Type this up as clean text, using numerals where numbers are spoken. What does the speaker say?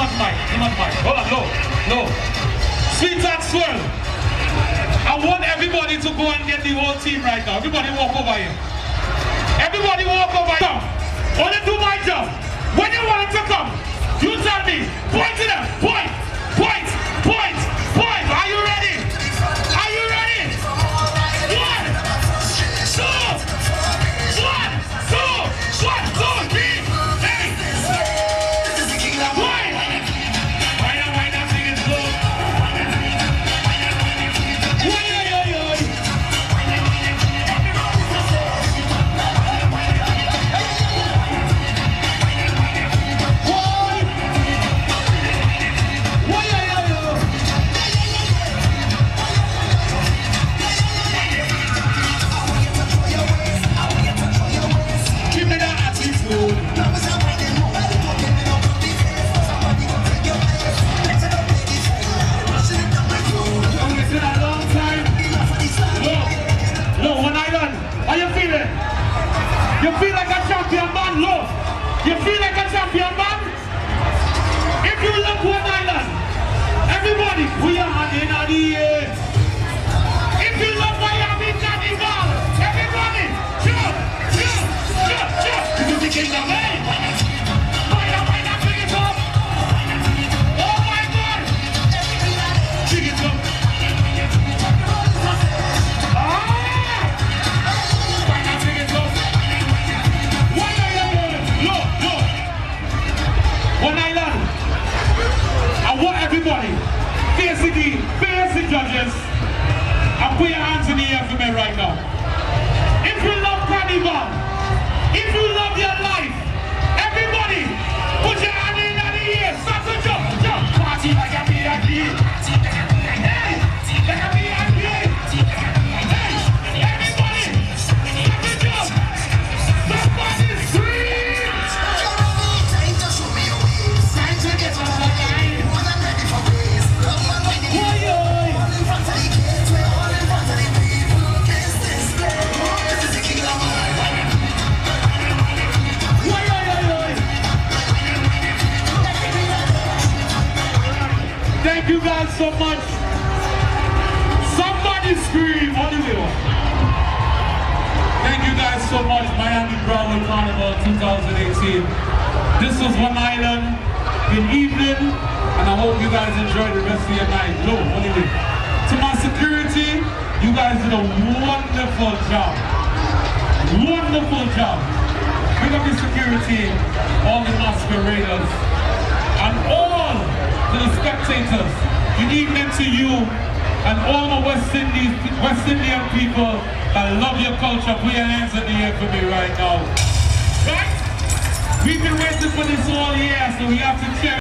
much mic. Hold on, no. Sweetart Swirl. I want everybody to go and get the whole team right now. Everybody walk over here. Everybody walk over here. Only do my job. When you want them to come, you tell me. Point to them. Point. Are you ready? Are you ready? 1, 2, 3, 8. You feel like a champion man, love? You feel like a champion man? If you love one island, everybody, we are handing out the air. If you love Miami Carnival, everybody, jump. This is the kingdom, eh? Why not bring it up? Oh my God! Bring it up. One island. I want everybody, face the judges, and put your hands in the air for me right now. If you love Carnival, if you love your life, everybody, put your hand in the air. Start to jump. Party like a VIP. Hey, like a VIP. Hey, everybody, start to jump. Somebody scream. Thank you guys so much. Somebody scream. What do we want? Thank you guys so much. Miami Broward Carnival 2018. This was One Island. Good evening. And I hope you guys enjoy the rest of your night. No, anyway. To my security, you guys did a wonderful job. Wonderful job. Big up your security, all the masqueraders, and all the spectators. Good evening to you and all the West Indian people that love your culture. Put your hands in the air for me right now. Right? We've been waiting for this all year, so we have to cheer.